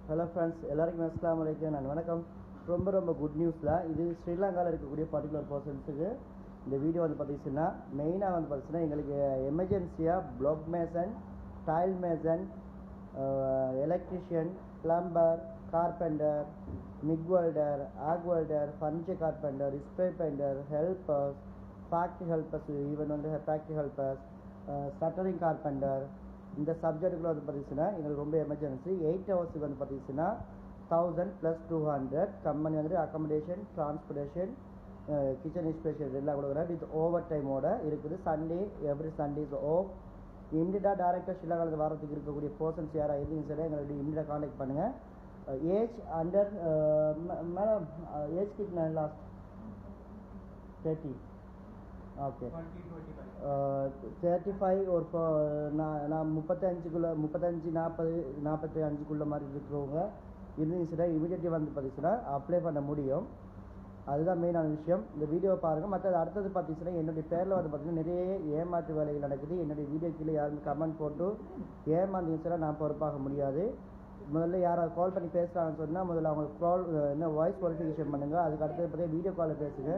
Hello friends, எல்லாருக்கும் அஸ்ஸலாமு அலைக்கும். நான் வணக்கம். ரொம்ப குட் நியூஸில் இது ஸ்ரீலங்காவில் இருக்கக்கூடிய பர்டிகுலர் பர்சன்ஸுக்கு இந்த வீடியோ வந்து பார்த்தீங்கன்னா மெயினாக வந்து பார்த்தீங்கன்னா எங்களுக்கு எமர்ஜென்சியாக block mason, tile mason, electrician, plumber, carpenter, MIG welder, arc welder, furniture carpenter, spray painter, helpers, factory helpers, even வந்து ஃபேக்ட்ரி ஹெல்பர்ஸ், ஸ்டட்டரிங் கார்பெண்டர், இந்த சப்ஜெக்ட்டுக்குள்ள வந்து பார்த்தீங்கன்னா எங்களுக்கு ரொம்ப எமர்ஜென்சி. 8 ஹவர்ஸுக்கு வந்து பார்த்தீங்கன்னா 1000 + 200 கம்பெனி வந்து அக்காமடேஷன், டிரான்ஸ்போர்ட்டேஷன், கிச்சன் இன்ஸ்பெக்ஷன் எல்லாம் கொடுக்குறேன். வித் ஓவர் டைமோட இருக்குது. Sunday every Sunday is off. இம்மிடியட்டாக டேரக்டாக ஸ்ரீலங்காவில் வரதுக்கு இருக்கக்கூடிய பர்சன்ஸ் யாராக இருந்துச்சு சார் எங்களுக்கு இம்மிடியாக கான்டாக்ட் பண்ணுங்கள். ஏஜ் அண்டர் மேடம் ஏஜ் கிட்னா லாஸ்ட் 30 ஓகே 35 ஒரு நான் 35 45 மாதிரி இருக்கிறவங்க இருந்துச்சுன்னா இமீடியட்லி வந்து பார்த்தீங்கன்னா அப்ளை பண்ண முடியும். அதுதான் மெயினான விஷயம். இந்த வீடியோவை பாருங்கள். மற்றது அடுத்தது பார்த்தீங்கன்னா என்னுடைய பேரில் வந்து பார்த்தீங்கன்னா நிறைய ஏமாற்று வேலைகள் நடக்குது. என்னுடைய வீடியோ கீழே யாருமே கமெண்ட் போட்டு ஏமாந்தீங்கன்னா நான் பொறுப்பாக முடியாது. முதல்ல யாராவது கால் பண்ணி பேசுகிறாங்கன்னு சொன்னால் முதல்ல அவங்களுக்கு கால் வாய்ஸ் குவாலிஃபிகேஷன் பண்ணுங்கள். அதுக்கு அடுத்தது பார்த்தீங்கன்னா வீடியோ காலில் பேசுங்க.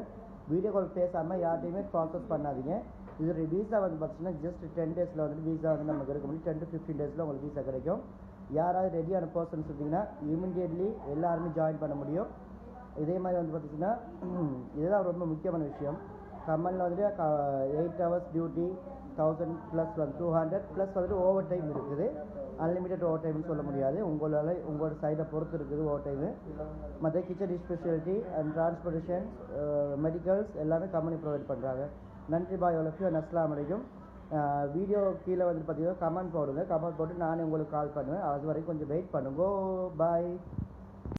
வீடியோ கால் பேசாமல் யார்ட்டையுமே ப்ராசஸ் பண்ணாதீங்க. இது வீசா வந்து பார்த்தீங்கன்னா ஜஸ்ட் 10 டேஸில் வந்துட்டு வீசா வந்து நமக்கு எடுக்க முடியும். 10 to 15 டேஸில் உங்களுக்கு வீசா கிடைக்கும். யாராவது ரெடியான பர்சன்ஸ் இருந்தீங்கன்னா இமிடியட்லி எல்லாருமே ஜாயின் பண்ண முடியும். இதே மாதிரி வந்து பார்த்திங்கன்னா இதுதான் ரொம்ப முக்கியமான விஷயம். கம்பெனியில் வந்துட்டு 8 ஹவர்ஸ் டியூட்டி, 1000 + 200 ப்ளஸ் வந்துட்டு ஓவர் டைம் இருக்குது. அன்லிமிட்டட் ஓவர் டைம்னு சொல்ல முடியாது. உங்களோட சைடை பொறுத்து இருக்குது ஓவர் டைமு. மற்ற kitchen speciality and transportation, medicals எல்லாமே கம்பெனி ப்ரொவைட் பண்ணுறாங்க. நன்றி பாய் வளர்ச்சி. அஸ்ஸலாமு அலைக்கும். வீடியோ கீழே வந்து பார்த்தீங்கன்னா கமெண்ட் போடுங்க. கமெண்ட் போட்டு நானே உங்களுக்கு கால் பண்ணுவேன். அது வரைக்கும் கொஞ்சம் வெயிட் பண்ணுங்க. பாய்.